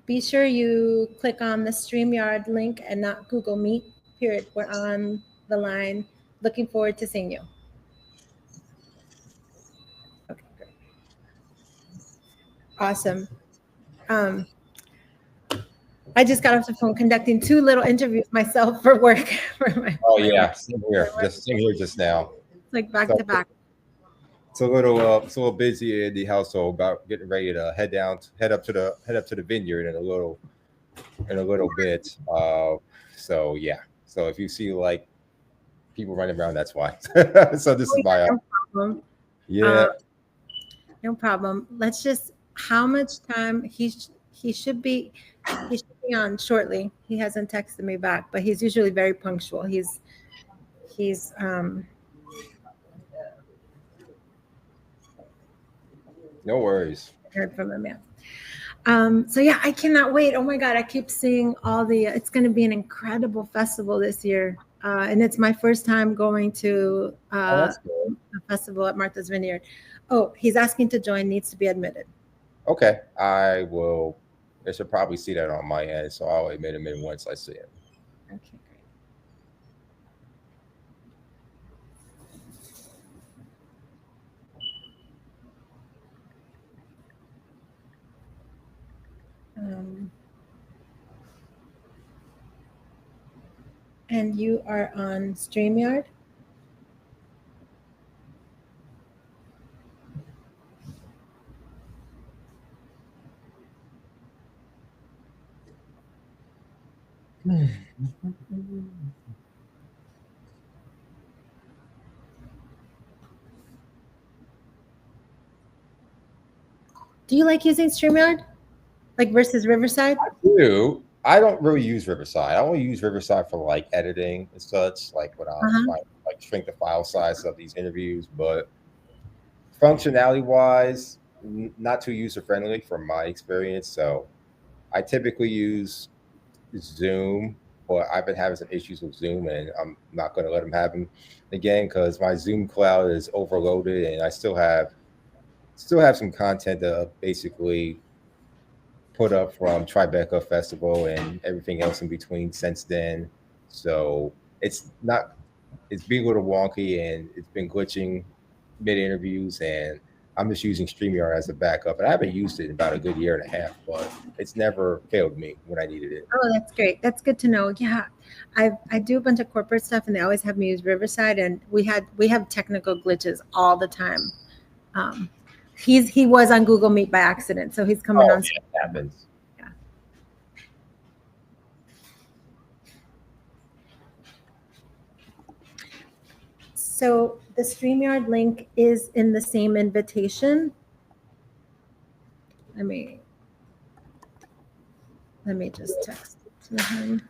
be sure you click on the StreamYard link and not Google Meet, period. We're on the line. Looking forward to seeing you. Okay, great. Awesome. I just got off the phone conducting 2 little interviews myself for work. Oh yeah, same here. Just now. Like back So to back. it's a little busy in the household. About getting ready to head up to the vineyard in a little bit. So yeah. So if you see like people running around, that's why. So this is my No problem. yeah. No problem. Let's just, how much time he should be on shortly. He hasn't texted me back, but he's usually very punctual. He's No worries. heard from him yet. So yeah, I cannot wait. Oh my God, I keep seeing all the. It's going to be an incredible festival this year, and it's my first time going to a festival at Martha's Vineyard. Oh, he's asking to join. Needs to be admitted. Okay, I will. I should probably see that on my end, so I'll admit him in once I see it. Okay, great. And you are on StreamYard? Do you like using StreamYard? Like versus Riverside? I do. I don't really use Riverside. I only use Riverside for like editing and such, like when I'm trying to like shrink the file size of these interviews. But functionality wise, not too user friendly from my experience. So I typically use Zoom, but I've been having some issues with Zoom, and I'm not going to let them have them again because my Zoom cloud is overloaded, and I still have some content to basically put up from Tribeca Festival and everything else in between since then. So it's not it's being a little wonky and it's been glitching mid interviews, and I'm just using StreamYard as a backup. And I haven't used it in about a good year and a half, but it's never failed me when I needed it. Oh, that's great. That's good to know. Yeah, I do a bunch of corporate stuff, and they always have me use Riverside, and we have technical glitches all the time. He was on Google Meet by accident, so he's coming on. Yeah, it happens. Yeah. So the StreamYard link is in the same invitation. Let me just text it to him.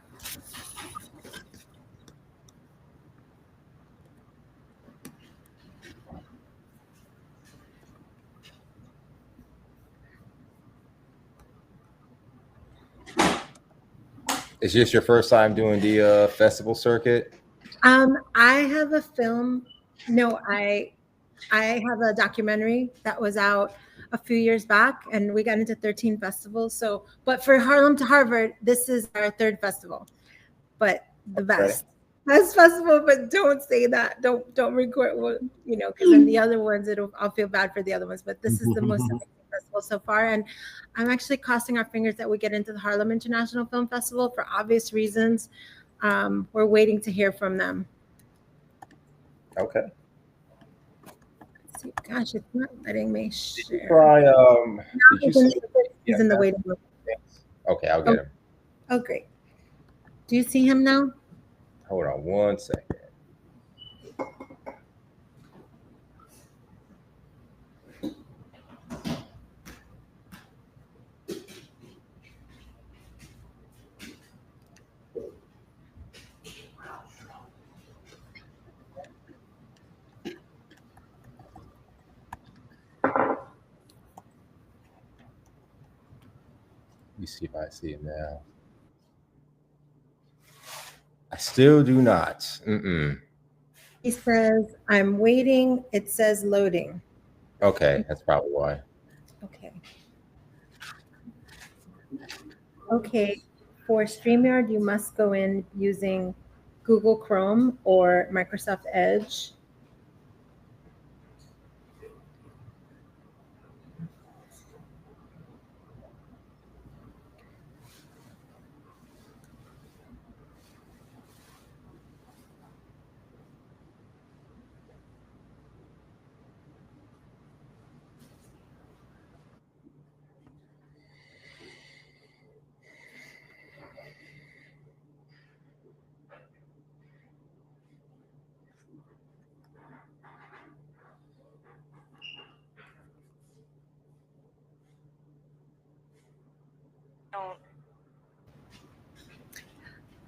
Is this your first time doing the festival circuit? I have a film. No, I have a documentary that was out a few years back, and we got into 13 festivals. So, but for Harlem to Harvard, this is our 3rd festival, but the best festival. But don't say that. Don't record one, because in the other ones, I'll feel bad for the other ones. But this is the most amazing festival so far, and I'm actually crossing our fingers that we get into the Harlem International Film Festival for obvious reasons. We're waiting to hear from them. Okay. Let's see. Gosh, it's not letting me share. Did you try, he's in the waiting room. Okay, I'll get him. Oh, great. Do you see him now? Hold on one second. Let me see if I see him now. I still do not. He says, I'm waiting. It says loading. Okay, that's probably why. Okay. Okay, for StreamYard, you must go in using Google Chrome or Microsoft Edge.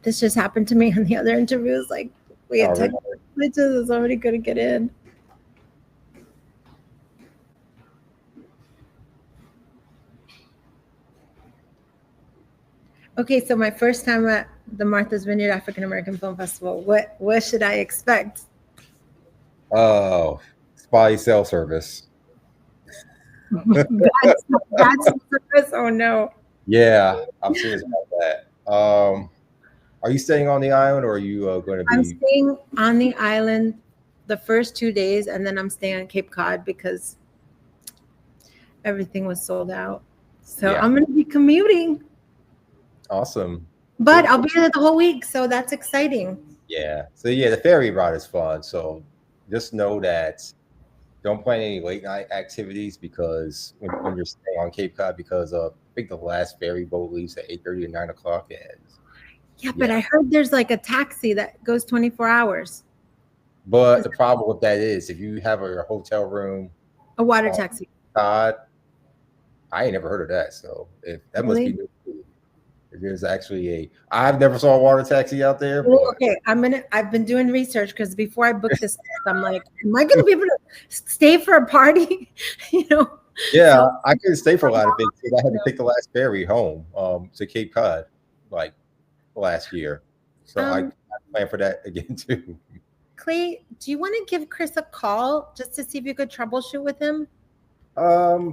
This just happened to me on the other interviews. Like we had Really? technical glitches. It's already going to get in. Okay, so my first time at the Martha's Vineyard African American Film Festival. What should I expect? Oh, spy cell service. Bad service. Oh no. Yeah, I'm serious about that. Are you staying on the island, or are you going to I'm be? staying on the island the first 2 days, and then I'm staying on Cape Cod because everything was sold out. So Yeah. I'm going to be commuting, Awesome. but Cool. I'll be there the whole week. So that's exciting. Yeah. So yeah, the ferry ride is fun. So just know that don't plan any late night activities because when you're staying on Cape Cod, because I think the last ferry boat leaves at 8:30 or 9 o'clock, and Yeah, but I heard there's like a taxi that goes 24 hours. But the problem with that is if you have a hotel room, A water taxi. Cod, I ain't never heard of that. So if that must be new. There's actually I've never saw a water taxi out there. But okay, I've been doing research because before I booked this, I'm like, am I gonna be able to stay for a party? Yeah, So, I couldn't stay for a lot of things because I had to take the last ferry home to Cape Cod like last year. So I plan for that again too. Clay, do you want to give Chris a call just to see if you could troubleshoot with him?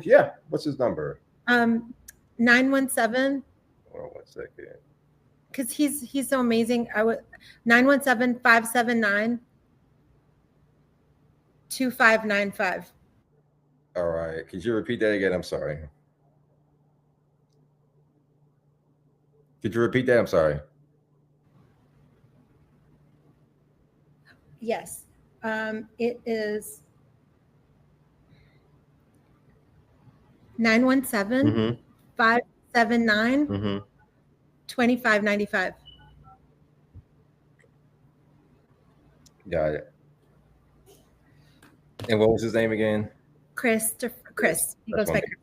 Yeah. What's his number? 917. Hold on 1 second. Because he's so amazing. 917-579-2595. All right. Could you repeat that again? I'm sorry. Could you repeat that? I'm sorry. Yes. It is 917-579-2595. Got it. And what was his name again? Chris. He goes by Chris.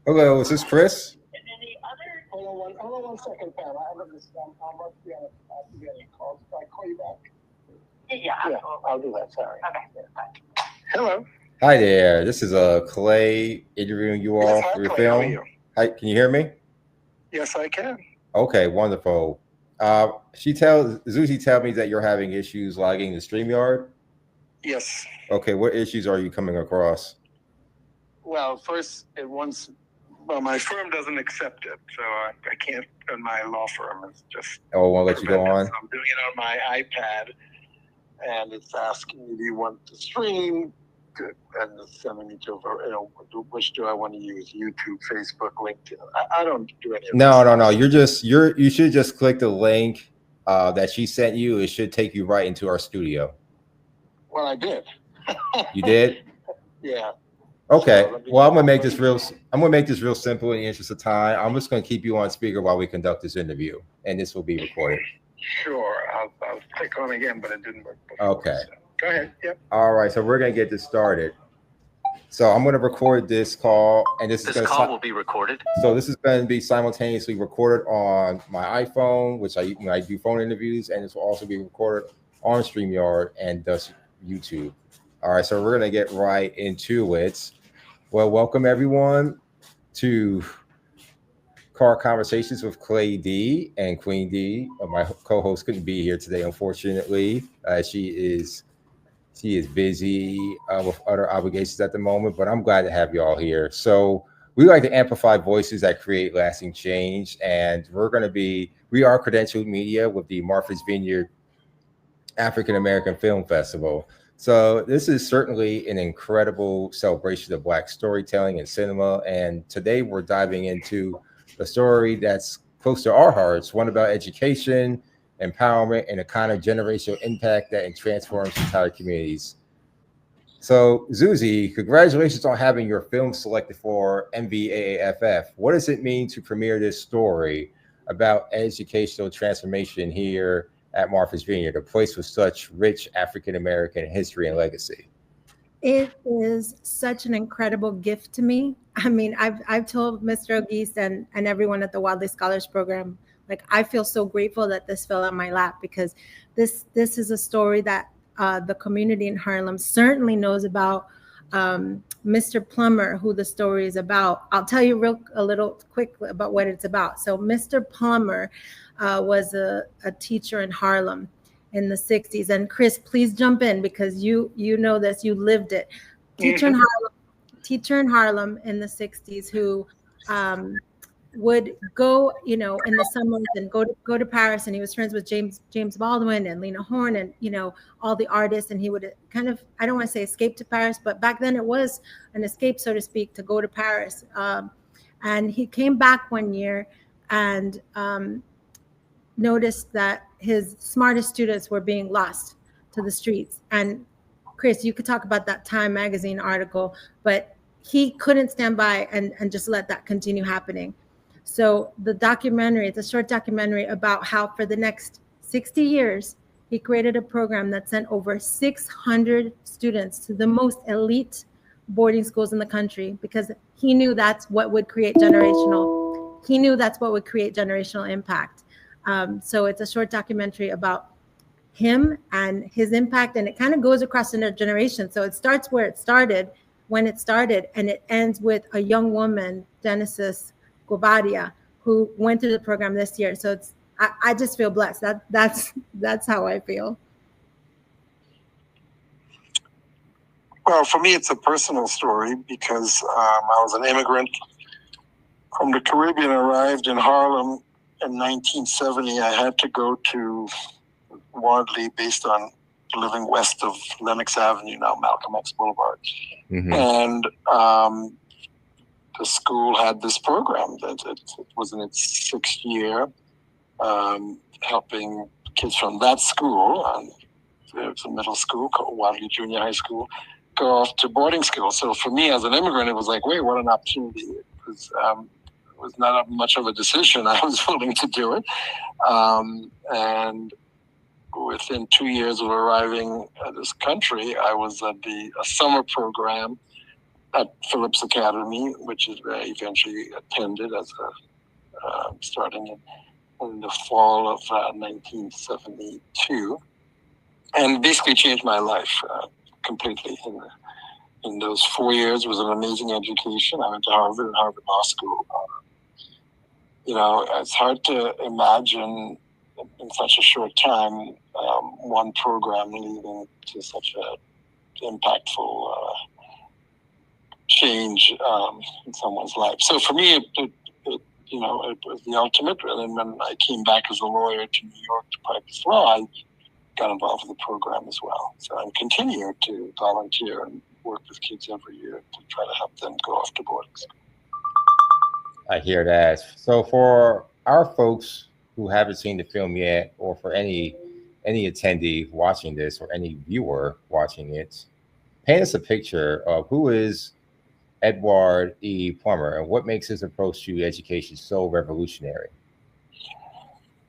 Hello, is this Chris? Hold on 1 second, Pam. I must be on a call. Can I call you back? Yeah, I'll do that. Sorry. Okay. Hello. Hi there. This is Clay interviewing you all for your film. How are you? Hi, can you hear me? Yes, I can. Okay, wonderful. Zuzi tell me that you're having issues logging the StreamYard. Yes. Okay, what issues are you coming across? Well, first, my firm doesn't accept it, so I can't. And my law firm is just. Oh, won't let you go on. So I'm doing it on my iPad, and it's asking me, "Do you want to stream?" And it's sending me to which do I want to use? YouTube, Facebook, LinkedIn. I don't do any of this. No. You should just click the link that she sent you. It should take you right into our studio. Well, I did. You did? Yeah. Okay. Well, I'm gonna make this real simple in the interest of time. I'm just gonna keep you on speaker while we conduct this interview, and this will be recorded. Sure. I'll click on again, but it didn't work before. Okay. So. Go ahead. Yep. All right. So we're gonna get this started. So I'm gonna record this call, and this call will be recorded. So this is going to be simultaneously recorded on my iPhone, which I do phone interviews, and this will also be recorded on StreamYard and thus YouTube. All right, so we're gonna get right into it. Well, welcome everyone to Car Conversations with Clay D and Queen D. My co-host couldn't be here today, unfortunately. She is busy with other obligations at the moment, but I'm glad to have you all here. So we like to amplify voices that create lasting change, and we are credentialed media with the Martha's Vineyard African American Film Festival. So this is certainly an incredible celebration of Black storytelling and cinema. And today we're diving into a story that's close to our hearts, one about education, empowerment, and a kind of generational impact that transforms entire communities. So, Zuzi, congratulations on having your film selected for MVAAFF. What does it mean to premiere this story about educational transformation here at Martha's Vineyard, a place with such rich African American history and legacy? It is such an incredible gift to me. I mean, I've told Mr. O'Geese and everyone at the Wildly Scholars Program, like I feel so grateful that this fell on my lap because this is a story that the community in Harlem certainly knows about. Mr. Plummer, who the story is about. I'll tell you a little quick about what it's about. So Mr. Plummer was a teacher in Harlem in the 60s. And Chris, please jump in because you know this, you lived it. Teacher in Harlem in the 60s who would go, in the summers and go to Paris, and he was friends with James Baldwin and Lena Horne and all the artists, and he would kind of, I don't want to say escape to Paris, but back then it was an escape, so to speak, to go to Paris. And he came back one year and noticed that his smartest students were being lost to the streets. And Chris, you could talk about that Time magazine article, but he couldn't stand by and just let that continue happening. So the documentary, it's a short documentary about how for the next 60 years, he created a program that sent over 600 students to the most elite boarding schools in the country because he knew that's what would create generational impact. So it's a short documentary about him and his impact, and it kind of goes across the generation. So it starts when it started, and it ends with a young woman, Genesis Gobadia, who went through the program this year. So I just feel blessed. That's how I feel. Well, for me, it's a personal story because I was an immigrant from the Caribbean, arrived in Harlem in 1970. I had to go to Wardley based on living west of Lenox Avenue, now Malcolm X Boulevard. Mm-hmm. And the school had this program that it was in its 6th year, helping kids from that school, it was a middle school called Wardley Junior High School, go off to boarding school. So for me as an immigrant, it was like, wait, what an opportunity. It was not much of a decision. I was willing to do it. And within 2 years of arriving at this country, I was at a summer program at Phillips Academy, which is where I eventually attended as starting in the fall of 1972, and basically changed my life completely. In those 4 years, it was an amazing education. I went to Harvard and Harvard Law School. It's hard to imagine in such a short time one program leading to such an impactful change in someone's life. So for me, it was the ultimate. And then when I came back as a lawyer to New York to practice law, I got involved with the program as well. So I'm continuing to volunteer and work with kids every year to try to help them go off to boarding school. I hear that. So for our folks who haven't seen the film yet, or for any attendee watching this or any viewer watching it, paint us a picture of who is Edward E. Plummer and what makes his approach to education so revolutionary.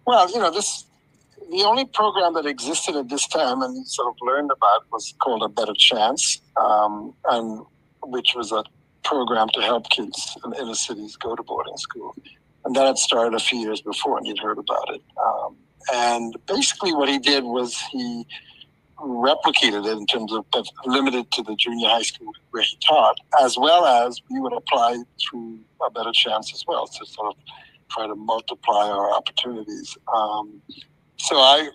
Well, the only program that existed at this time and sort of learned about was called A Better Chance, and which was a program to help kids in inner cities go to boarding school. And that had started a few years before, and you'd heard about it. And basically what he did was he replicated it in terms of, but limited to the junior high school where he taught, as well as we would apply through A Better Chance as well to sort of try to multiply our opportunities. So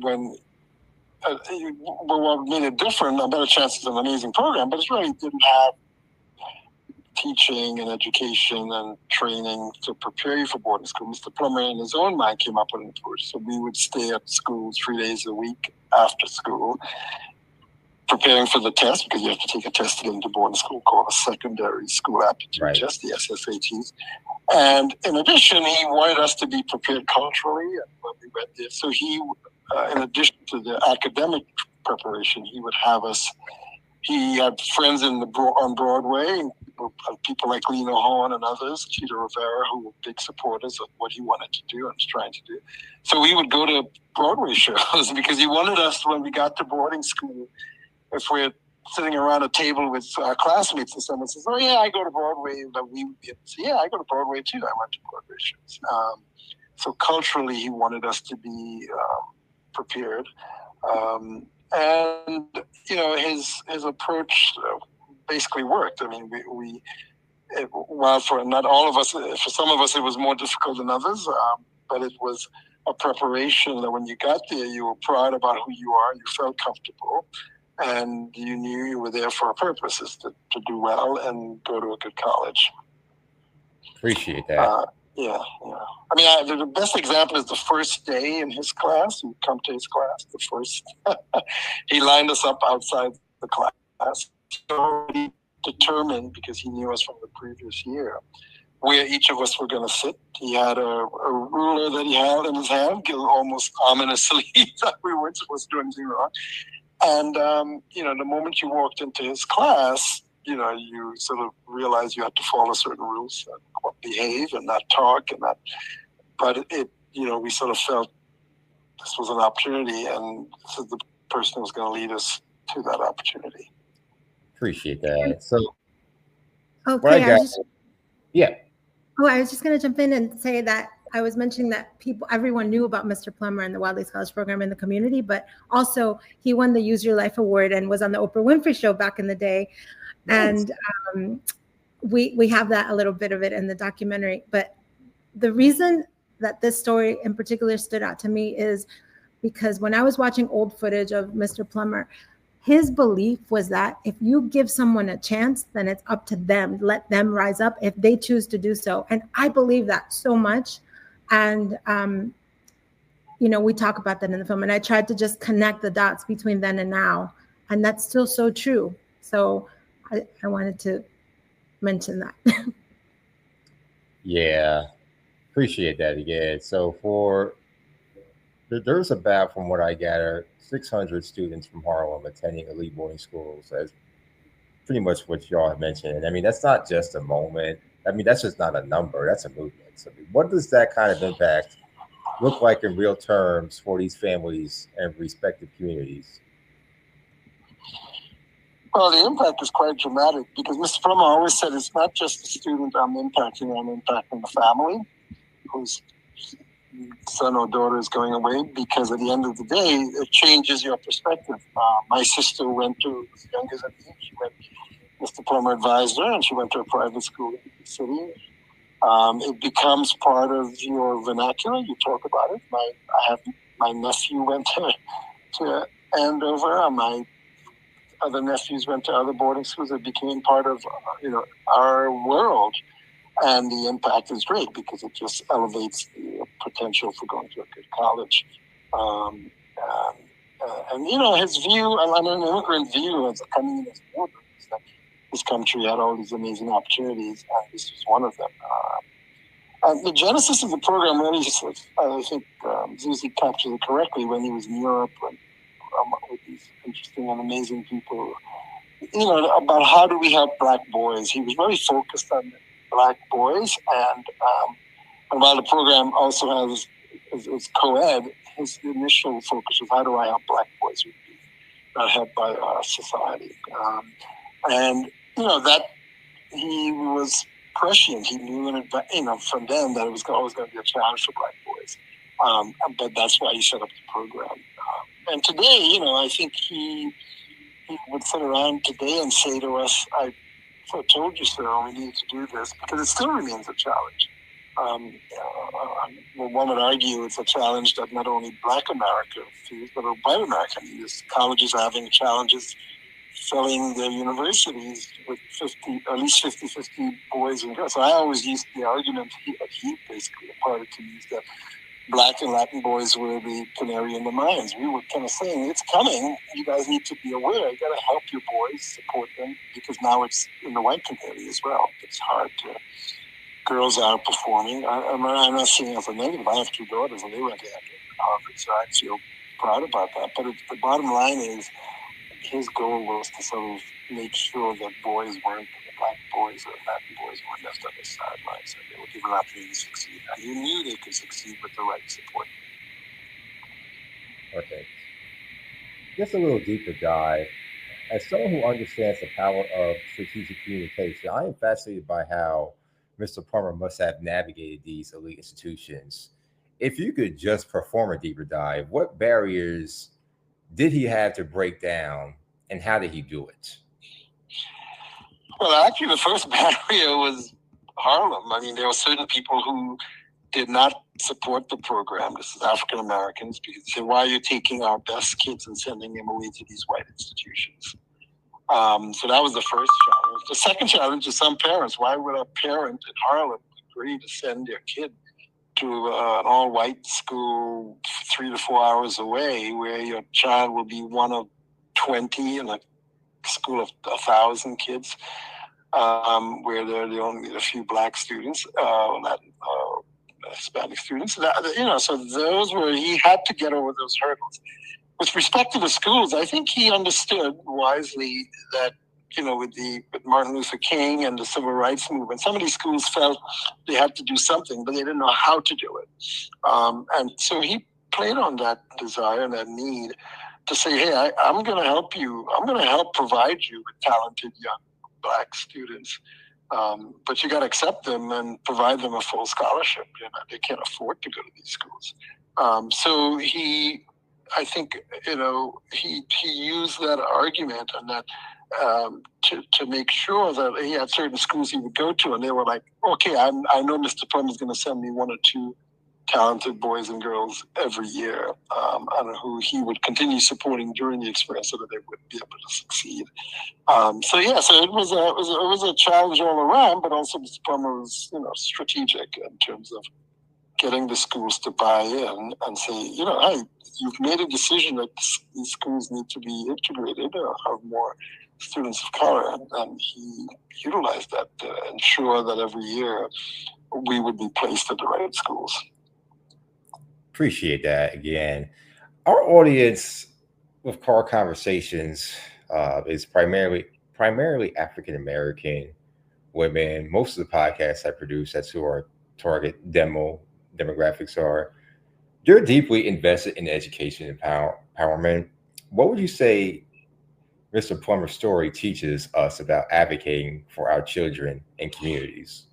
when what made it different, A Better Chance is an amazing program, but it really didn't have teaching and education and training to prepare you for boarding school. Mr. Plummer, in his own mind, came up with an approach. So we would stay at school 3 days a week after school, preparing for the test, because you have to take a test to get into boarding school called a secondary school aptitude test, the SSATs. And in addition, he wanted us to be prepared culturally when we went there. So he, in addition to the academic preparation, he would have us. He had friends on Broadway, people like Lena Horne and others, Cheetah Rivera, who were big supporters of what he wanted to do and was trying to do. So we would go to Broadway shows because he wanted us, when we got to boarding school, if we're sitting around a table with our classmates and someone says, "Oh yeah, I go to Broadway," but we would be able to say, "Yeah, I go to Broadway too. I went to Broadway shows." So culturally, he wanted us to be prepared. And his approach basically worked. I mean, while for not all of us, for some of us, it was more difficult than others, but it was a preparation that when you got there, you were proud about who you are, you felt comfortable, and you knew you were there for a purpose, is to do well and go to a good college. Appreciate that. Yeah. I mean, the best example is the first day in his class. You come to his class, the first, he lined us up outside the class. Already determined, because he knew us from the previous year, where each of us were going to sit. He had a ruler that he held in his hand, almost ominously, that we weren't supposed to do anything wrong. And, the moment you walked into his class, you sort of realize you have to follow certain rules, behave and not talk and not. But we sort of felt this was an opportunity, and this is the person who was going to lead us to that opportunity. Appreciate that. So, okay, I was just going to jump in and say that I was mentioning that everyone knew about Mr. Plummer and the Wadley Scholarship Program in the community, but also he won the Use Your Life Award and was on the Oprah Winfrey Show back in the day. Nice. And we have that, a little bit of it in the documentary. But the reason that this story in particular stood out to me is because when I was watching old footage of Mr. Plummer, his belief was that if you give someone a chance, then it's up to them. Let them rise up if they choose to do so. And I believe that so much. And, we talk about that in the film. And I tried to just connect the dots between then and now. And that's still so true. So I wanted to mention that. Yeah, appreciate that again. So there's about, from what I gather, 600 students from Harlem attending elite boarding schools. As pretty much what y'all have mentioned. I mean, that's not just a moment. I mean, that's just not a number. That's a movement. So what does that kind of impact look like in real terms for these families and respective communities? Well, the impact is quite dramatic, because Mr. Plummer always said it's not just the student I'm impacting the family whose son or daughter is going away, because at the end of the day, it changes your perspective. My sister went to, younger than me, Mr. Plummer advised her, and she went to a private school in the city. It becomes part of your vernacular. You talk about it. My nephew went to Andover, and my other nephews went to other boarding schools. It became part of our world, and the impact is great because it just elevates the potential for going to a good college. And his view, an immigrant view as a coming in as a border, is that this country had all these amazing opportunities, and this was one of them. The genesis of the program really, I think Zuzi captured it correctly when he was in Europe with these interesting and amazing people. About how do we help Black boys. He was very focused on Black boys, and while the program also has is co-ed, his initial focus was how do I help Black boys who be not helped by our society. And that he was prescient. He knew from then that it was always going to be a challenge for Black boys. But that's why he set up the program. And today, I think he would sit around today and say to us, I told you so, we need to do this, because it still remains a challenge. One would argue it's a challenge that not only Black America feels, but white America. I mean, colleges are having challenges filling their universities with at least 50 boys and girls. So I always used the argument that he basically imparted to me is that Black and Latin boys were the canary in the mines. We were kind of saying, it's coming. You guys need to be aware. You got to help your boys, support them, because now it's in the white community as well. It's hard to. Girls are performing. I'm not saying it as a negative. I have two daughters, and they went to Harvard, so I feel proud about that. But the bottom line is, his goal was to sort of make sure that boys weren't, Black boys or Latin boys weren't left on the sidelines, and they were given an opportunity to succeed. And he knew they could succeed with the right support. Okay. Just a little deeper dive. As someone who understands the power of strategic communication, I am fascinated by how Mr. Plummer must have navigated these elite institutions. If you could just perform a deeper dive, what barriers did he have to break down, and how did he do it? Well, actually, the first barrier was Harlem. I mean, there were certain people who did not support the program. This is African Americans, because they said, why are you taking our best kids and sending them away to these white institutions? So that was the first challenge. The second challenge is some parents. Why would a parent in Harlem agree to send their kid to an all-white school 3 to 4 hours away, where your child will be one of 20 in a school of 1,000 kids, where there are only a few Black students, Hispanic students. So those were, he had to get over those hurdles. With respect to the schools, I think he understood wisely that, with Martin Luther King and the civil rights movement, some of these schools felt they had to do something, but they didn't know how to do it. And so he played on that desire and that need to say, hey, I'm going to help you. I'm going to help provide you with talented young Black students. But you got to accept them and provide them a full scholarship. They can't afford to go to these schools. So I think, he used that argument and that to make sure that he had certain schools he would go to, and they were like, okay, I know Mr. Plum is going to send me 1 or 2 talented boys and girls every year, and who he would continue supporting during the experience so that they would be able to succeed. So it was a challenge all around, but also Mr. Plummer was, strategic in terms of getting the schools to buy in and say, hey, you've made a decision that these schools need to be integrated or have more students of color, and he utilized that to ensure that every year we would be placed at the right schools. Appreciate that again. Our audience with Car Conversations is primarily African American women. Most of the podcasts I produce, that's who our target demographics are. You're deeply invested in education and empowerment. What would you say Mr. Plummer's story teaches us about advocating for our children and communities?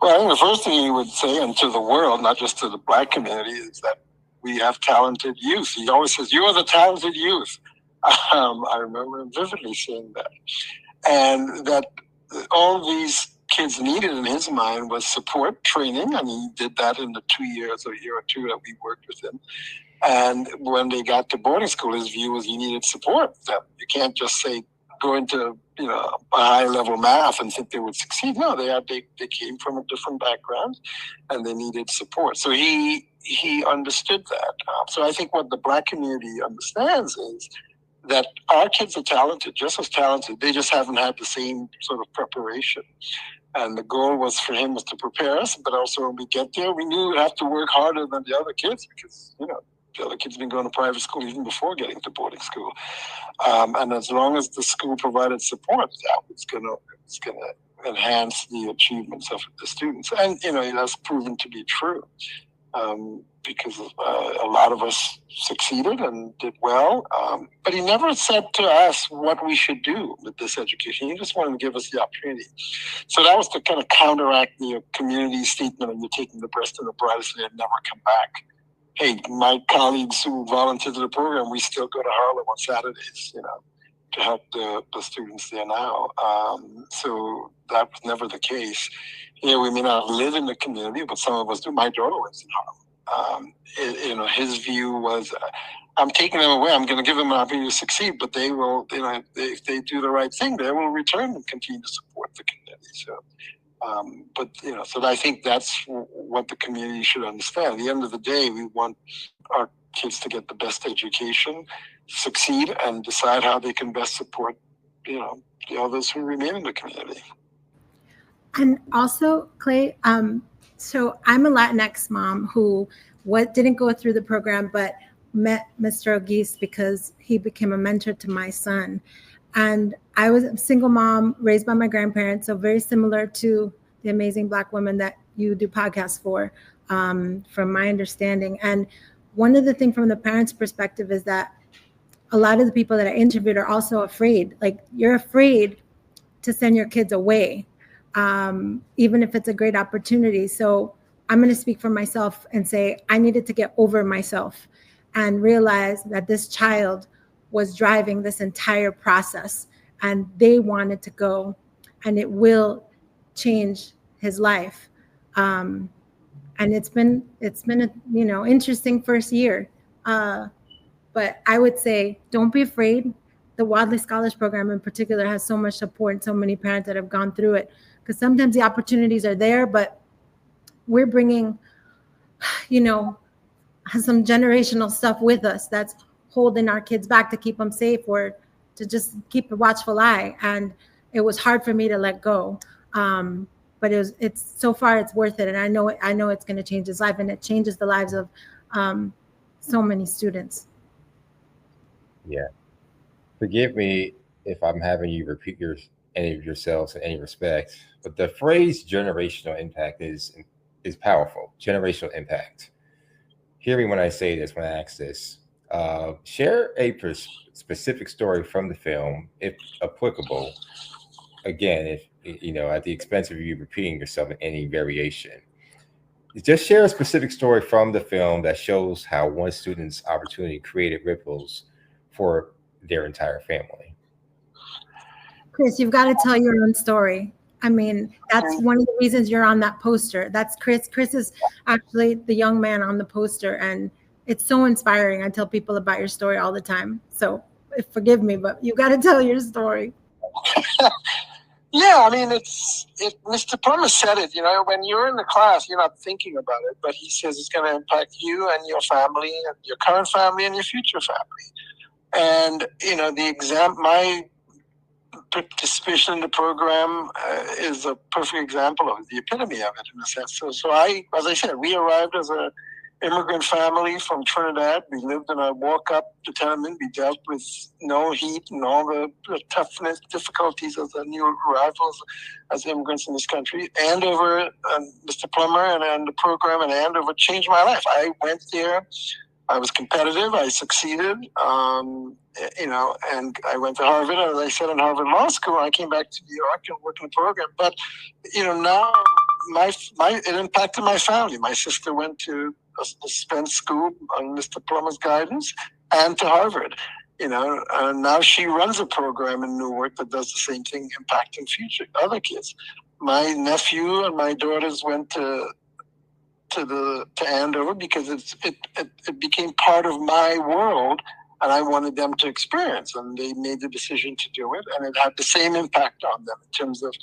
Well, I think the first thing he would say, and to the world, not just to the Black community, is that we have talented youth. He always says, you are the talented youth. I remember him vividly saying that. And that all these kids needed in his mind was support, training, and he did that in the 2 years or year or two that we worked with him. And when they got to boarding school, his view was you needed support. That you can't just say go into a high level math and think they would succeed. No, they came from a different background, and they needed support. So he understood that. So I think what the Black community understands is that our kids are talented, just as talented. They just haven't had the same sort of preparation. And the goal was for him was to prepare us, but also when we get there, we knew we'd have to work harder than the other kids because, the other kids have been going to private school even before getting to boarding school. And as long as the school provided support, that was going to enhance the achievements of the students. And, that's proven to be true. Because a lot of us succeeded and did well. But he never said to us what we should do with this education. He just wanted to give us the opportunity. So that was to kind of counteract the community statement of you're taking the best and the brightest and they'll never come back. hey, my colleagues who volunteer to the program, we still go to Harlem on Saturdays, to help the students there now. So that was never the case. We may not live in the community, but some of us do. My daughter lives in Harlem. His view was, I'm taking them away. I'm going to give them an opportunity to succeed, but they will, if they do the right thing, they will return and continue to support the community. So, so I think that's what the community should understand. At the end of the day, we want our kids to get the best education, succeed, and decide how they can best support, the others who remain in the community. And also, Clay, so I'm a Latinx mom who didn't go through the program, but met Mr. Ogis because he became a mentor to my son. And I was a single mom raised by my grandparents, so very similar to the amazing Black women that you do podcasts for, from my understanding. And one of the things from the parents' perspective is that a lot of the people that I interviewed are also afraid. Like, you're afraid to send your kids away, even if it's a great opportunity. So I'm going to speak for myself and say I needed to get over myself and realize that this child was driving this entire process and they wanted to go, and it will change his life. And it's been a, interesting first year. But I would say don't be afraid. The Wadley Scholars Program in particular has so much support and so many parents that have gone through it, because sometimes the opportunities are there, but we're bringing, some generational stuff with us that's holding our kids back to keep them safe or to just keep a watchful eye. And it was hard for me to let go. But it's so far it's worth it. And I know it's going to change his life, and it changes the lives of so many students. Yeah. Forgive me if I'm having you repeat any of yourselves in any respect, but the phrase generational impact is powerful. Generational impact. Hear me when I say this, when I ask this. Share a specific story from the film, if applicable. Again, if at the expense of you repeating yourself in any variation. Just share a specific story from the film that shows how one student's opportunity created ripples for their entire family. Chris, you've got to tell your own story. I mean, that's one of the reasons you're on that poster. That's Chris. Chris is actually the young man on the poster, and it's so inspiring. I tell people about your story all the time. So forgive me, but you got to tell your story. Yeah, I mean, Mr. Plummer said it, when you're in the class, you're not thinking about it, but he says it's going to impact you and your family and your current family and your future family. And, my participation in the program is a perfect example of the epitome of it, in a sense. So as I said, we arrived as a immigrant family from Trinidad. We lived in a walk-up tenement. We dealt with no heat and all the toughness, difficulties of the new arrivals as immigrants in this country. Andover, Mr. Plummer and the program and Andover changed my life. I went there. I was competitive. I succeeded, and I went to Harvard, as I said, in Harvard Law School. I came back to New York and worked in the program. But, now it impacted my family. My sister went to a Spence school on Mr. Plummer's guidance and to Harvard, and now she runs a program in Newark that does the same thing, impacting future other kids. My nephew and my daughters went to Andover because it became part of my world, and I wanted them to experience, and they made the decision to do it, and it had the same impact on them in terms of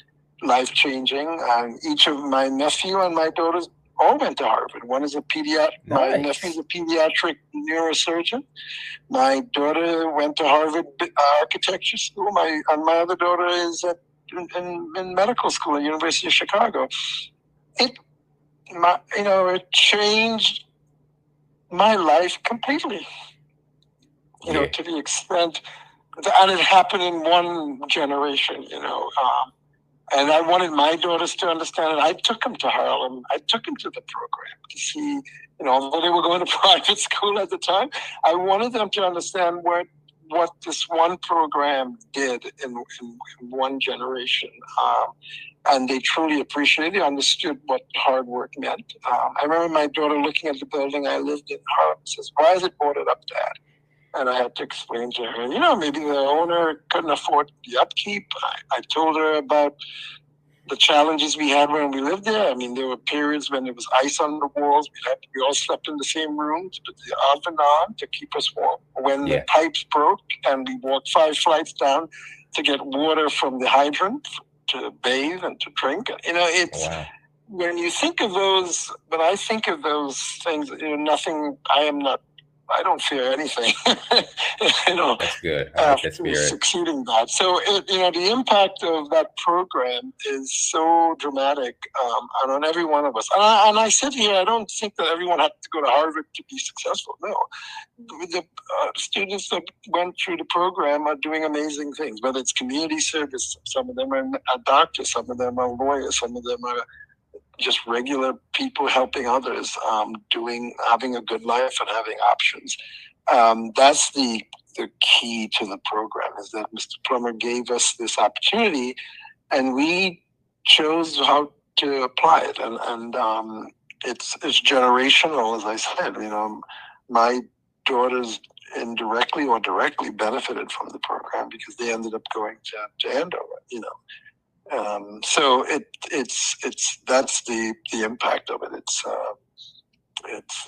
life changing. And each of my nephew and my daughters all went to Harvard. One is a pediatric. Nice. My nephew's a pediatric neurosurgeon. My daughter went to Harvard Architecture School. My other daughter is in medical school at University of Chicago. It changed my life completely. To the extent, and it happened in one generation. And I wanted my daughters to understand it. I took them to Harlem. I took them to the program to see, although they were going to private school at the time, I wanted them to understand what what this one program did in one generation. And they truly appreciated it. They understood what hard work meant. I remember my daughter looking at the building I lived in Harlem, says, "Why is it boarded up, Dad?" And I had to explain to her, maybe the owner couldn't afford the upkeep. I told her about the challenges we had when we lived there. I mean, there were periods when there was ice on the walls. We all slept in the same room to put the oven on to keep us warm. When the pipes broke and we walked 5 flights down to get water from the hydrant to bathe and to drink. It's when you think of those, when I think of those things, I don't fear anything. That's good. I like that spirit. Succeeding that. So, the impact of that program is so dramatic on every one of us. And I sit here, I don't think that everyone had to go to Harvard to be successful. No. The students that went through the program are doing amazing things, whether it's community service. Some of them are doctors, some of them are lawyers, some of them are just regular people helping others, having a good life and having options. That's the key to the program, is that Mr. Plummer gave us this opportunity and we chose how to apply it. And it's generational, as I said. My daughters indirectly or directly benefited from the program because they ended up going to Andover, so that's the impact of it. It's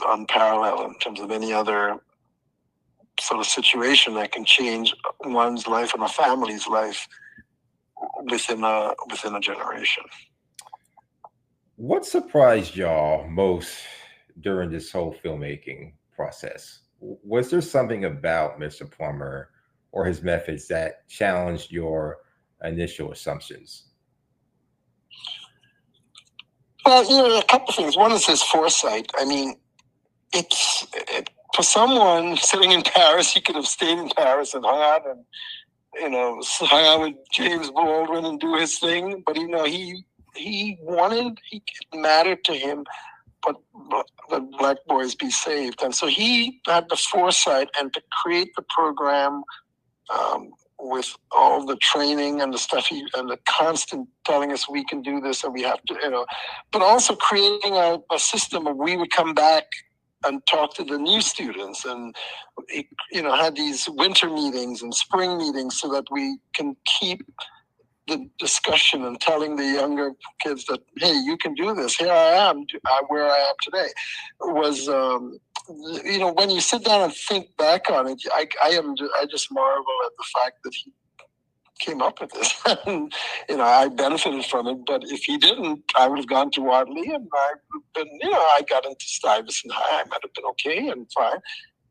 unparalleled in terms of any other sort of situation that can change one's life and a family's life within a generation. What surprised y'all most during this whole filmmaking process? Was there something about Mr. Plummer or his methods that challenged your initial assumptions? Well, a couple of things. One is his foresight. I mean, for someone sitting in Paris, he could have stayed in Paris and hung out and, hung out with James Baldwin and do his thing. But, it mattered to him, but the Black boys be saved. And so he had the foresight and to create the program with all the training and the stuff and the constant telling us we can do this and we have to, but also creating a system where we would come back and talk to the new students and, had these winter meetings and spring meetings so that we can keep the discussion and telling the younger kids that, hey, you can do this. Here I am, where I am today. Was, when you sit down and think back on it, I just marvel at the fact that he came up with this. And, I benefited from it. But if he didn't, I would have gone to Wadley and I would have been, I got into Stuyvesant High. I might have been okay and fine.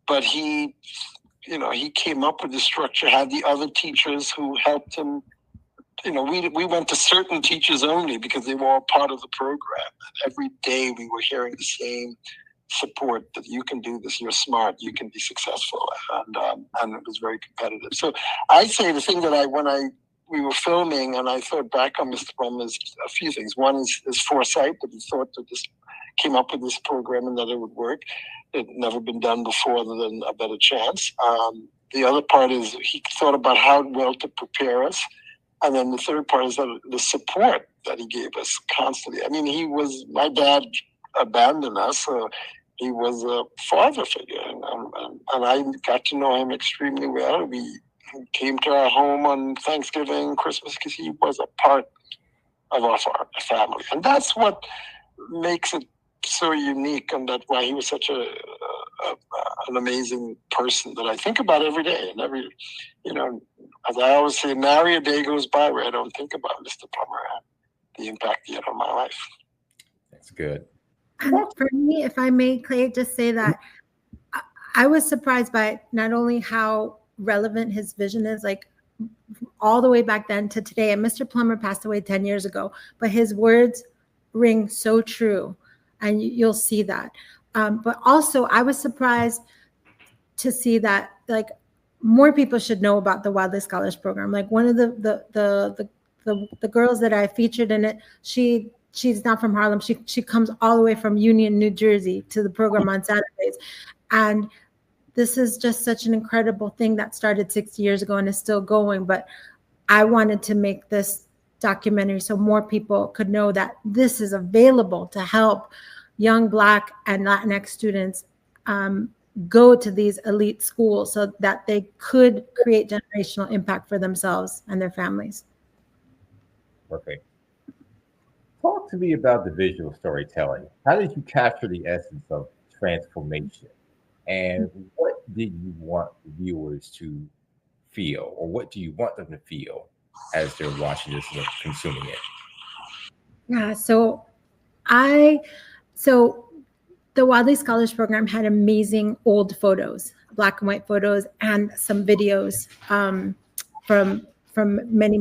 But he came up with the structure, had the other teachers who helped him. We went to certain teachers only because they were all part of the program. And every day we were hearing the same support that you can do this, you're smart, you can be successful. And it was very competitive. So I say the thing that when we were filming and I thought back on Mr. Plum is a few things. One is his foresight, that he thought that this came up with this program and that it would work. It had never been done before other than A Better Chance. The other part is he thought about how well to prepare us. And then the third part is the support that he gave us constantly. I mean, my dad abandoned us. So he was a father figure. And I got to know him extremely well. He came to our home on Thanksgiving, Christmas, because he was a part of our family. And that's what makes it so unique, and that's why he was such an amazing person that I think about every day. And as I always say, nary a day goes by where I don't think about Mr. Plummer and the impact he had on my life. That's good. For me, if I may, Clay, just say that I was surprised by not only how relevant his vision is, like all the way back then to today. And Mr. Plummer passed away 10 years ago, but his words ring so true. And you'll see that. But also, I was surprised to see that like more people should know about the Wadley Scholars Program. Like one of the girls that I featured in it, she's not from Harlem. She comes all the way from Union, New Jersey to the program on Saturdays, and this is just such an incredible thing that started 60 years ago and is still going. But I wanted to make this documentary so more people could know that this is available to help young Black and Latinx students go to these elite schools so that they could create generational impact for themselves and their families. Perfect. Talk to me about the visual storytelling. How did you capture the essence of transformation? And what did you want viewers to feel, or what do you want them to feel as they're watching this and consuming it? Yeah, so the Wadley Scholars Program had amazing old photos, black and white photos, and some videos from many,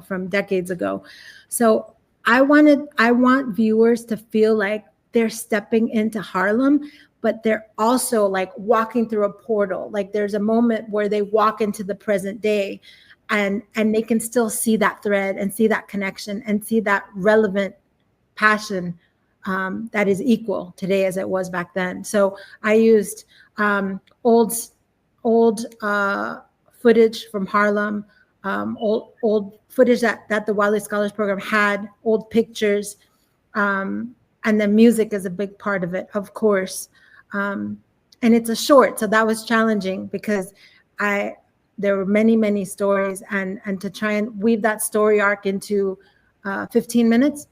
from decades ago. So I want viewers to feel like they're stepping into Harlem, but they're also like walking through a portal. Like there's a moment where they walk into the present day, and they can still see that thread and see that connection and see that relevant passion that is equal today as it was back then. So I used old footage from Harlem, old footage that the Wiley Scholars Program had, old pictures, and then music is a big part of it, of course. And it's a short, so that was challenging because there were many stories, and to try and weave that story arc into 15 minutes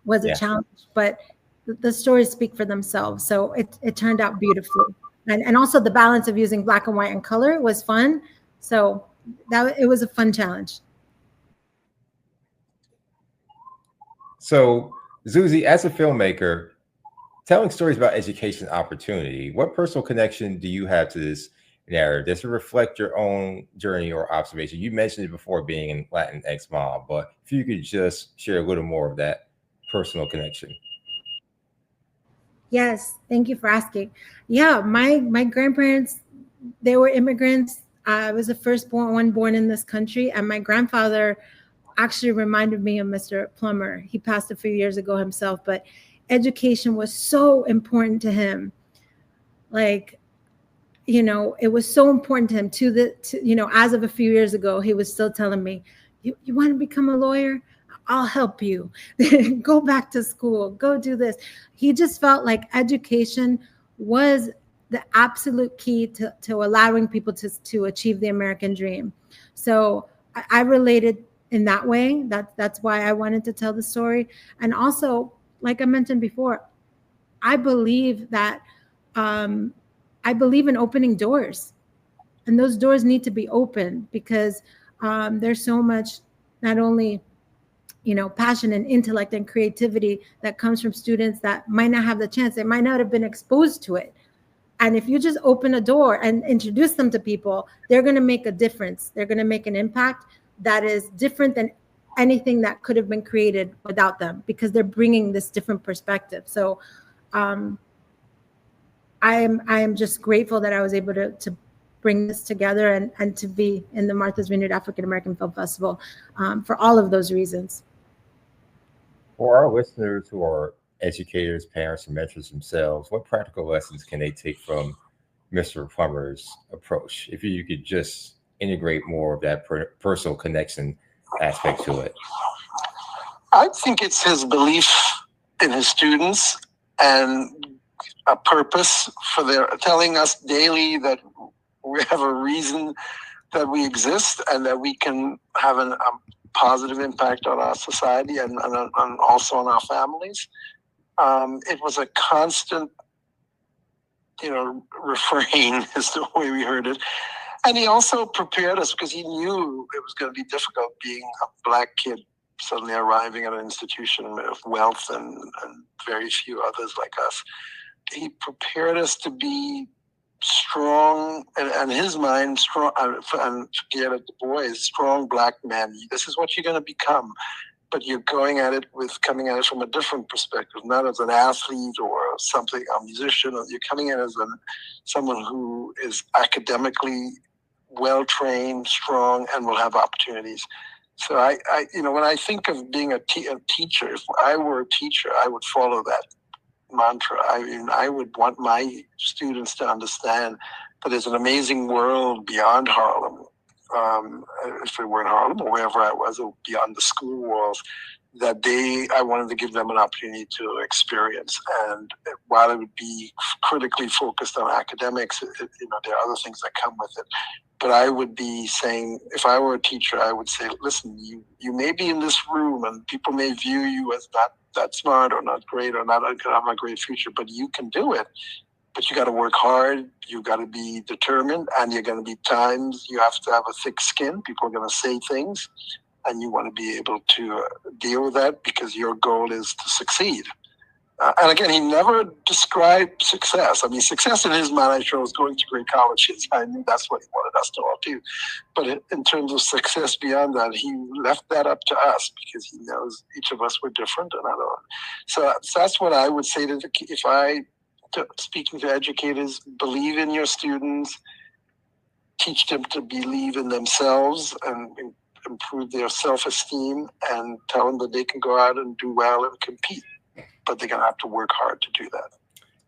was a challenge, but the stories speak for themselves. So it turned out beautifully. And also the balance of using black and white and color was fun. So it was a fun challenge. So Zuzi, as a filmmaker, telling stories about education opportunity, what personal connection do you have to this narrative? Does it reflect your own journey or observation? You mentioned it before, being in Latinx mom, but if you could just share a little more of that personal connection. Yes, thank you for asking. Yeah, my grandparents, they were immigrants. I was the first one born in this country, and my grandfather actually reminded me of Mr. Plummer. He passed a few years ago himself, but education was so important to him. Like, it was so important to him as of a few years ago, he was still telling me, you want to become a lawyer? I'll help you. Go back to school, go do this. He just felt like education was the absolute key to allowing people to achieve the American dream. So I related in that way. That's why I wanted to tell the story. And also, like I mentioned before, I believe that I believe in opening doors, and those doors need to be open because there's so much, not only passion and intellect and creativity that comes from students that might not have the chance. They might not have been exposed to it. And if you just open a door and introduce them to people, they're going to make a difference. They're going to make an impact that is different than anything that could have been created without them, because they're bringing this different perspective. So I am just grateful that I was able to bring this together and to be in the Martha's Vineyard African American Film Festival for all of those reasons. For our listeners who are educators, parents, and mentors themselves, what practical lessons can they take from Mr. Plummer's approach? If you could just integrate more of that personal connection aspect to it. I think it's his belief in his students and a purpose for their telling us daily that we have a reason that we exist and that we can have a positive impact on our society and also on our families. It was a constant, refrain is the way we heard it. And he also prepared us because he knew it was going to be difficult being a Black kid suddenly arriving at an institution of wealth and very few others like us. He prepared us to be strong, and in his mind, strong, and forget it, Du Bois, strong Black men. This is what you're going to become, but you're coming at it from a different perspective, not as an athlete or something, a musician. You're coming at it as someone who is academically well-trained, strong, and will have opportunities. So I when I think of being a teacher, if I were a teacher, I would follow that mantra. I would want my students to understand but there's an amazing world beyond Harlem. If we were in Harlem or wherever I was, or beyond the school walls, that I wanted to give them an opportunity to experience. And while it would be critically focused on academics, there are other things that come with it. But I would be saying, if I were a teacher, I would say, listen, you may be in this room and people may view you as not that smart or not great or not going to have a great future, but you can do it. But you got to work hard, you got to be determined, and you're going to be times you have to have a thick skin. People are going to say things, and you want to be able to deal with that because your goal is to succeed. And again, he never described success. I mean, success in his mind, I'm sure, was going to great colleges. I knew that's what he wanted us to all do. But in terms of success beyond that, he left that up to us because he knows each of us were different. And I don't. So that's what I would say speaking to educators: believe in your students, teach them to believe in themselves and improve their self-esteem, and tell them that they can go out and do well and compete. But they're going to have to work hard to do that.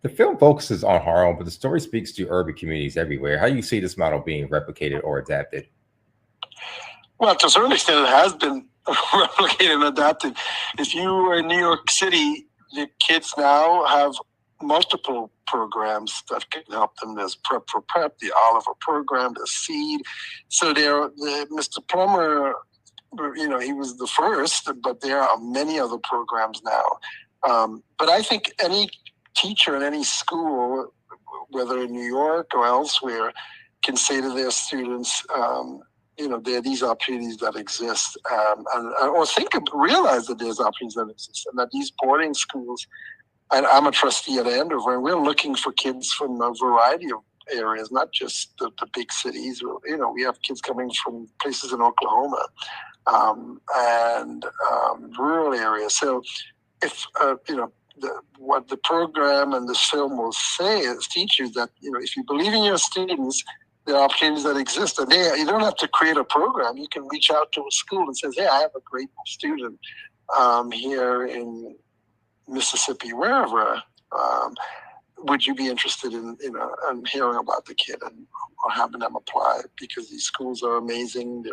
The film focuses on Harlem, but the story speaks to urban communities everywhere. How do you see this model being replicated or adapted? Well, to a certain extent, it has been replicated and adapted. If you are in New York City, the kids now have multiple programs that can help them. There's Prep for Prep, the Oliver program, the Seed. So Mr. Plummer, he was the first, but there are many other programs now. But I think any teacher in any school, whether in New York or elsewhere, can say to their students, there are these opportunities that exist, or realize that there's opportunities that exist, and that these boarding schools. And I'm a trustee at Andover, and we're looking for kids from a variety of areas, not just the big cities. We have kids coming from places in Oklahoma and rural areas. So if what the program and this film will say is teach you that if you believe in your students, there are opportunities that exist, and you don't have to create a program. You can reach out to a school and say, "Hey, I have a great student here in Mississippi, wherever. Would you be interested in hearing about the kid or having them apply?" Because these schools are amazing.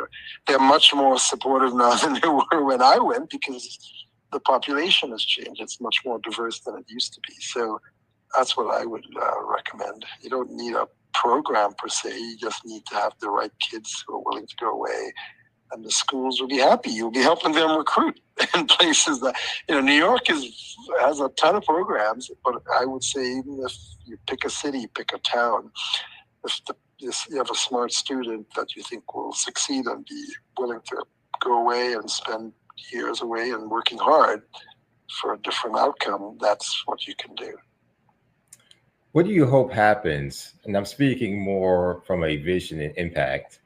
They're much more supportive now than they were when I went, because the population has changed. It's much more diverse than it used to be. So that's what I would recommend. You don't need a program per se. You just need to have the right kids who are willing to go away, and the schools will be happy. You'll be helping them recruit in places that, New York has a ton of programs, but I would say even if you pick a city, pick a town, if you have a smart student that you think will succeed and be willing to go away and spend years away and working hard for a different outcome, that's what you can do. What do you hope happens? And I'm speaking more from a vision and impact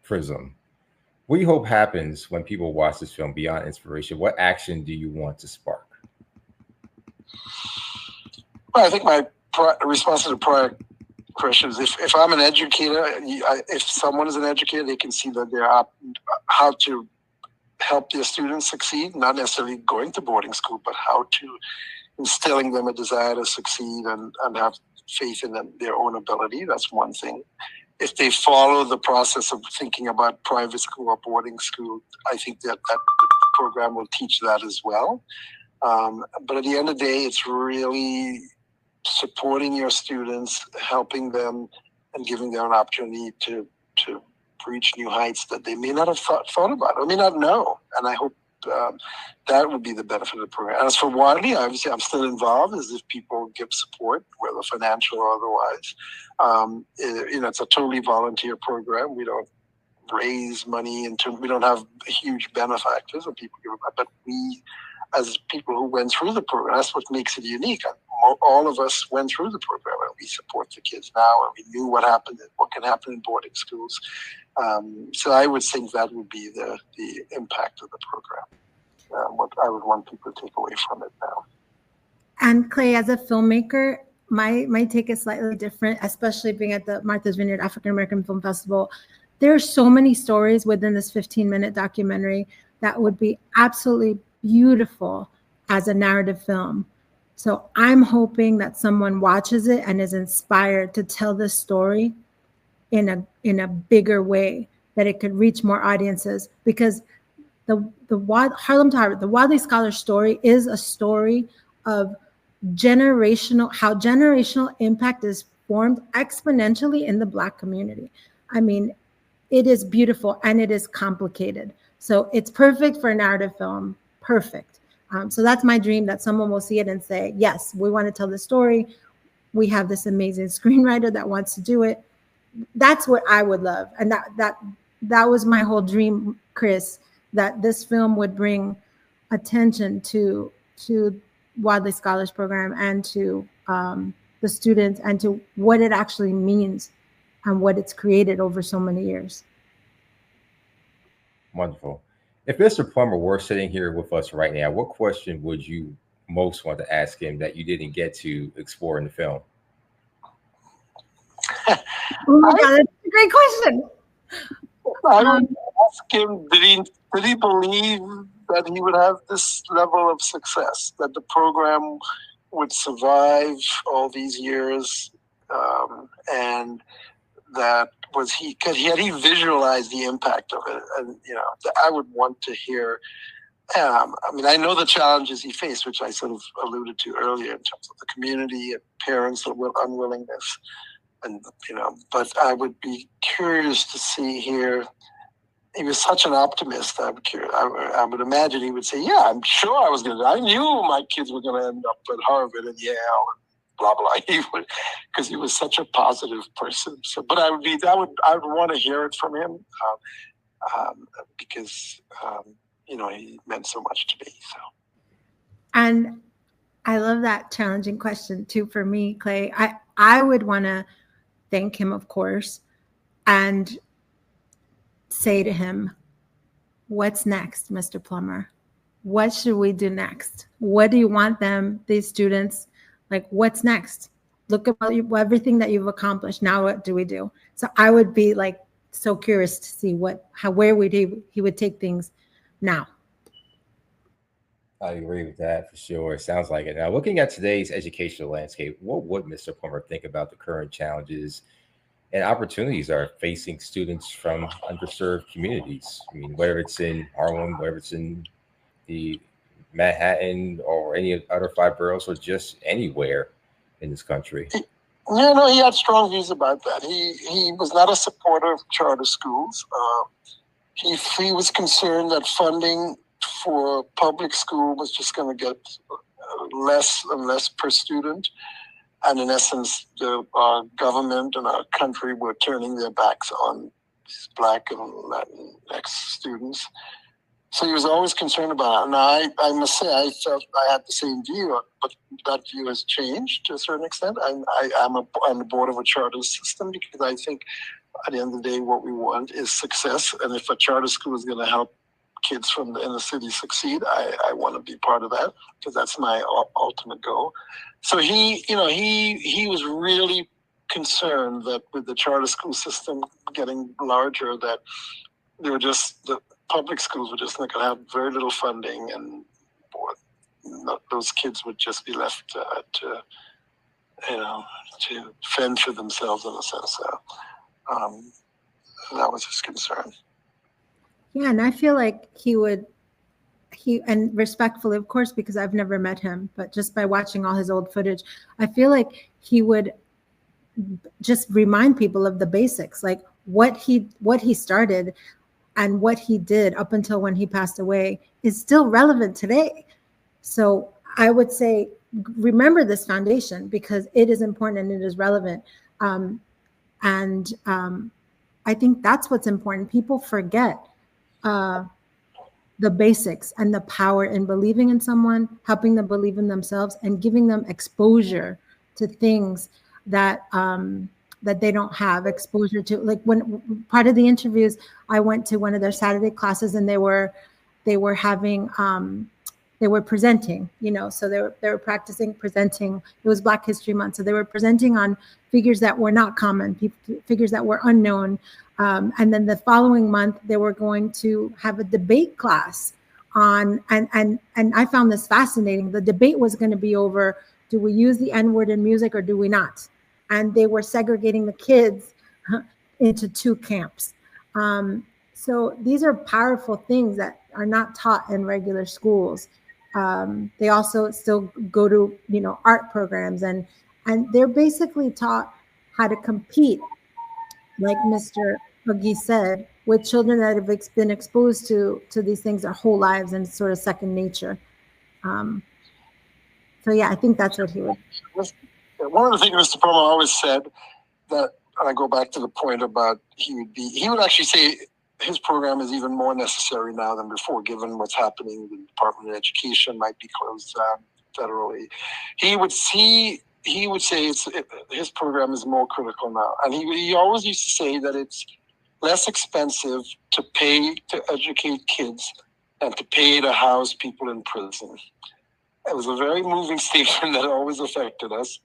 prism. What do you hope happens when people watch this film beyond inspiration? What action do you want to spark? Well, I think my response to the prior question is, if I'm an educator, if someone is an educator, they can see that there are how to help their students succeed, not necessarily going to boarding school, but how to instilling them a desire to succeed and have faith in their own ability. That's one thing. If they follow the process of thinking about private school or boarding school, I think that program will teach that as well. But at the end of the day, it's really supporting your students, helping them, and giving them an opportunity to reach new heights that they may not have thought about or may not know. And I hope that would be the benefit of the program. As for Wadley, obviously I'm still involved as if people give support, whether financial or otherwise. It's a totally volunteer program. We don't raise money we don't have huge benefactors or people give it, but we, as people who went through the program, that's what makes it unique. All of us went through the program, and we support the kids now, and we knew what can happen in boarding schools. So I would think that would be the impact of the program, what I would want people to take away from it now. And Clay, as a filmmaker, my take is slightly different, especially being at the Martha's Vineyard African American Film Festival. There are so many stories within this 15-minute documentary that would be absolutely beautiful as a narrative film. So I'm hoping that someone watches it and is inspired to tell this story in a bigger way, that it could reach more audiences, because Harlem to Harvard, the Wadley Scholar story is a story of how generational impact is formed exponentially in the Black community. I mean, it is beautiful and it is complicated. So it's perfect for a narrative film. Perfect. So that's my dream, that someone will see it and say, yes, we want to tell the story. We have this amazing screenwriter that wants to do it. That's what I would love. And that was my whole dream, Chris, that this film would bring attention to Wadley Scholars Program and to the students, and to what it actually means and what it's created over so many years. Wonderful. If Mr. Plummer were sitting here with us right now, what question would you most want to ask him that you didn't get to explore in the film? Oh my God, that's a great question. I would ask him, did he believe that he would have this level of success, that the program would survive all these years, and that had he visualized the impact of it? And I would want to hear. I mean, I know the challenges he faced, which I sort of alluded to earlier, in terms of the community and parents' unwillingness, and but I would be curious to see here. He was such an optimist. I would imagine he would say, "Yeah, I'm sure I knew my kids were going to end up at Harvard and Yale, and blah blah." Because he was such a positive person. So, but I would want to hear it from him, because he meant so much to me. So, and I love that challenging question too for me, Clay. I would want to thank him, of course, and say to him, what's next, Mr. Plummer? What should we do next? What do you want these students, like, what's next? Look at everything that you've accomplished. Now what do we do? So I would be like so curious to see where he would take things now. I agree with that for sure. It sounds like it. Now, looking at today's educational landscape, what would Mr. Plummer think about the current challenges and opportunities are facing students from underserved communities? I mean, whether it's in Harlem, whether it's in the Manhattan or any other 5 boroughs, or just anywhere in this country. He had strong views about that. He was not a supporter of charter schools. He was concerned that funding for public school was just going to get less and less per student. And in essence, our government and our country were turning their backs on Black and Latinx students. So he was always concerned about it. And I must say, I felt I had the same view, but that view has changed to a certain extent. I'm on the board of a charter system, because I think at the end of the day, what we want is success. And if a charter school is going to help kids from the inner city succeed, I want to be part of that, because that's my ultimate goal. So he was really concerned that with the charter school system getting larger, that the public schools were just going to have very little funding, and those kids would just be left to fend for themselves in a sense. So that was his concern. Yeah, and I feel like and respectfully, of course, because I've never met him, but just by watching all his old footage, I feel like he would just remind people of the basics, like what he started and what he did up until when he passed away is still relevant today. So I would say, remember this foundation, because it is important and it is relevant. I think that's what's important. People forget the basics and the power in believing in someone, helping them believe in themselves, and giving them exposure to things that they don't have exposure to. Like, when part of the interviews, I went to one of their Saturday classes, and they were having they were presenting, so they were practicing presenting. It was Black History Month, so they were presenting on figures that were not common, figures that were unknown. And then the following month, they were going to have a debate class on, and I found this fascinating. The debate was going to be over, do we use the N-word in music or do we not? And they were segregating the kids into two camps. So these are powerful things that are not taught in regular schools. They also still go to, art programs, and they're basically taught how to compete, like Mr. Huggy said, with children that have been exposed to these things their whole lives, and sort of second nature. So yeah, I think that's what he would. One of the things Mr. Plummer always said, that, and I go back to the point about he would actually say his program is even more necessary now than before, given what's happening. The Department of Education might be closed federally. He would say his program is more critical now, and he always used to say that it's less expensive to pay to educate kids than to pay to house people in prison. It was a very moving statement that always affected us.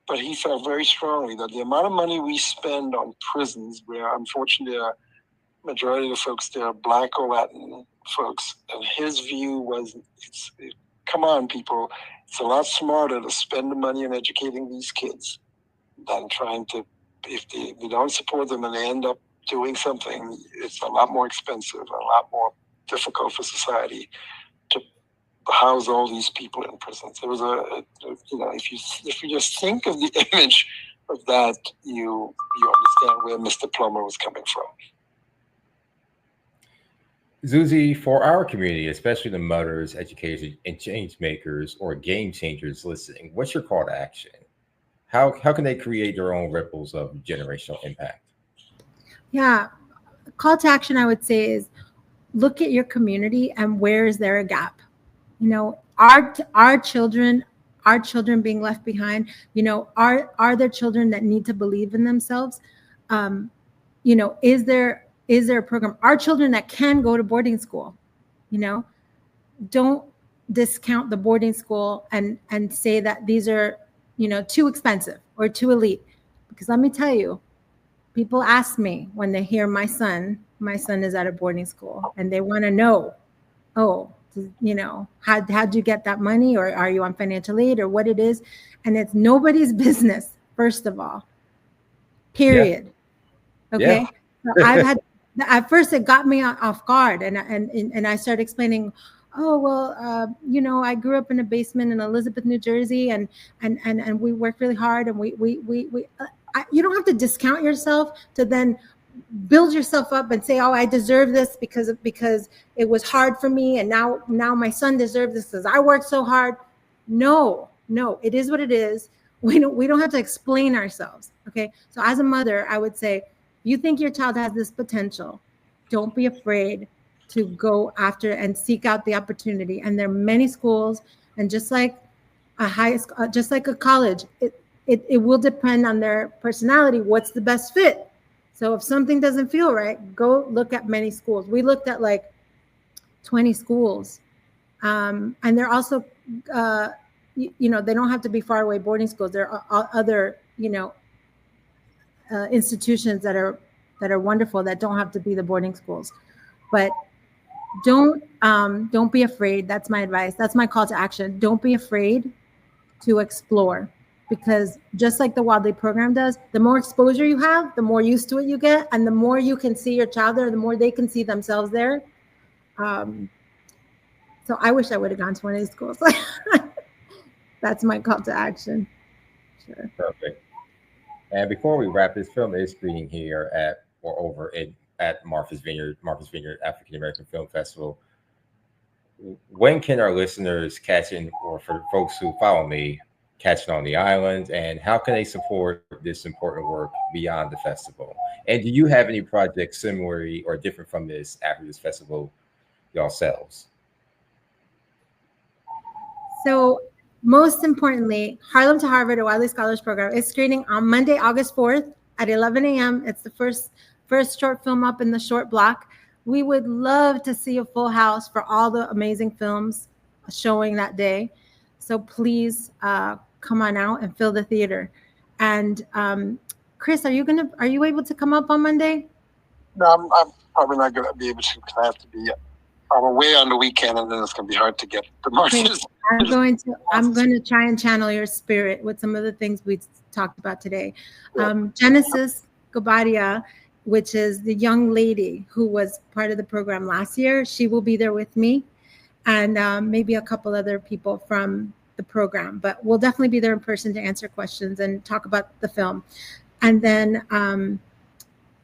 But he felt very strongly that the amount of money we spend on prisons, where unfortunately a majority of the folks there are Black or Latin folks, and his view was, come on, people, it's a lot smarter to spend the money on educating these kids than trying to, if they don't support them and they end up doing something, it's a lot more expensive, a lot more difficult for society to house all these people in prisons. There was if you just think of the image of that, you understand where Mr. Plummer was coming from. Zuzi, for our community, especially the mothers, educators, and change makers or game changers listening, what's your call to action? How can they create their own ripples of generational impact? Yeah, call to action I would say is look at your community and where is there a gap. Our children being left behind, are there children that need to believe in themselves? Is there a program? Our children that can go to boarding school, don't discount the boarding school and say that these are, too expensive or too elite. Because let me tell you, people ask me when they hear my son is at a boarding school, and they want to know, how'd you get that money, or are you on financial aid, or what it is? And it's nobody's business, first of all, period. Yeah. Okay. Yeah. So I've had, at first it got me off guard, and I started explaining, I grew up in a basement in Elizabeth, New Jersey, and we worked really hard, and you don't have to discount yourself to then build yourself up and say, I deserve this because it was hard for me, and now my son deserves this because I worked so hard. No, it is what it is. We don't have to explain ourselves. Okay. So as a mother, I would say, you think your child has this potential, don't be afraid to go after and seek out the opportunity. And there are many schools, and just like a college, it will depend on their personality, what's the best fit. So if something doesn't feel right, go look at many schools. We looked at like 20 schools. And they're also, they don't have to be far away boarding schools. There are other, institutions that are wonderful that don't have to be the boarding schools. But don't be afraid. That's my advice. That's my call to action. Don't be afraid to explore. Because just like the Wadley program does, the more exposure you have, the more used to it you get, and the more you can see your child there, the more they can see themselves there. So I wish I would have gone to one of these schools. That's my call to action. Sure. Perfect. And before we wrap, this film is screening here at Martha's Vineyard African American Film Festival. When can our listeners catch in, or for folks who follow me, catching on the island, and how can they support this important work beyond the festival? And do you have any projects similarly or different from this after this festival yourselves? So most importantly, Harlem to Harvard, a Wiley Scholars Program, is screening on Monday, August 4th at 11 a.m. It's the first short film up in the short block. We would love to see a full house for all the amazing films showing that day. So please come on out and fill the theater. And Chris, are you able to come up on Monday? No, I'm probably not going to be able to because I have to be I'm away on the weekend, and then it's going to be hard to get the marches. I'm going to try and channel your spirit with some of the things we talked about today. Genesis Gabadia, which is the young lady who was part of the program last year, she will be there with me, and maybe a couple other people from the program. But we'll definitely be there in person to answer questions and talk about the film. And then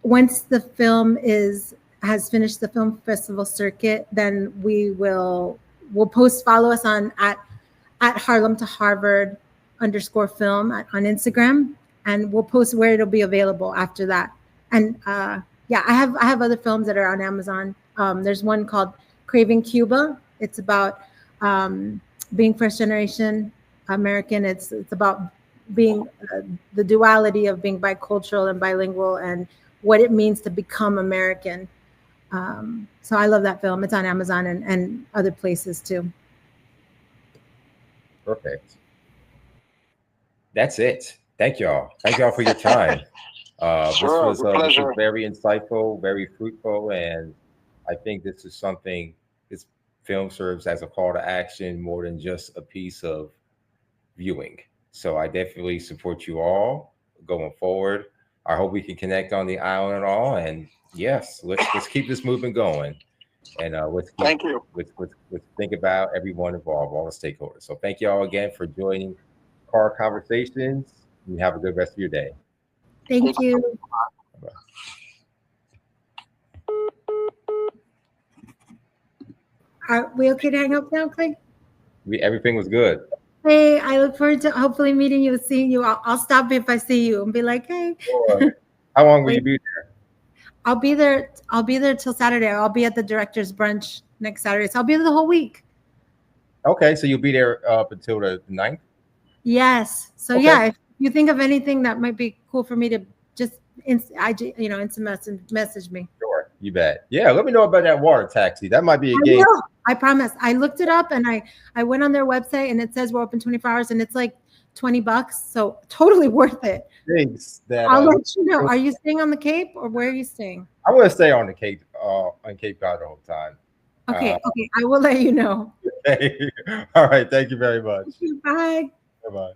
once the film has finished the film festival circuit, then we'll follow us on at Harlem to Harvard _film on Instagram, and we'll post where it'll be available after that. And yeah, I have other films that are on Amazon. There's one called Craving Cuba. It's about being first generation American. It's about being the duality of being bicultural and bilingual and what it means to become American. So I love that film. It's on Amazon and other places too. Perfect. That's it. Thank y'all. Thank y'all for your time. Sure, this was very insightful, very fruitful, and I think this is something. This film serves as a call to action more than just a piece of viewing. So I definitely support you all going forward. I hope we can connect on the island and all. And yes, let's keep this movement going. And thank you. Let's think about everyone involved, all the stakeholders. So thank you all again for joining Car Conversations. And have a good rest of your day. Thank you. Are we okay to hang up now, Clay? Everything was good. Hey, I look forward to hopefully meeting you, seeing you. I'll stop if I see you and be like, hey. Sure. How long will you be there? I'll be there till Saturday. I'll be at the director's brunch next Saturday. So I'll be there the whole week. Okay, so you'll be there up until the 9th? Yes. So okay. Yeah, if you think of anything that might be cool for me to just instant message me. Sure, you bet. Yeah, let me know about that water taxi. That might be a game. I promise. I looked it up and I went on their website and it says we're open 24 hours and it's like $20. So totally worth it. Thanks. I'll let you know. Are you staying on the Cape or where are you staying? I'm going to stay on the Cape, on Cape Cod the whole time. Okay. I will let you know. Okay. All right. Thank you very much. Bye. Bye-bye.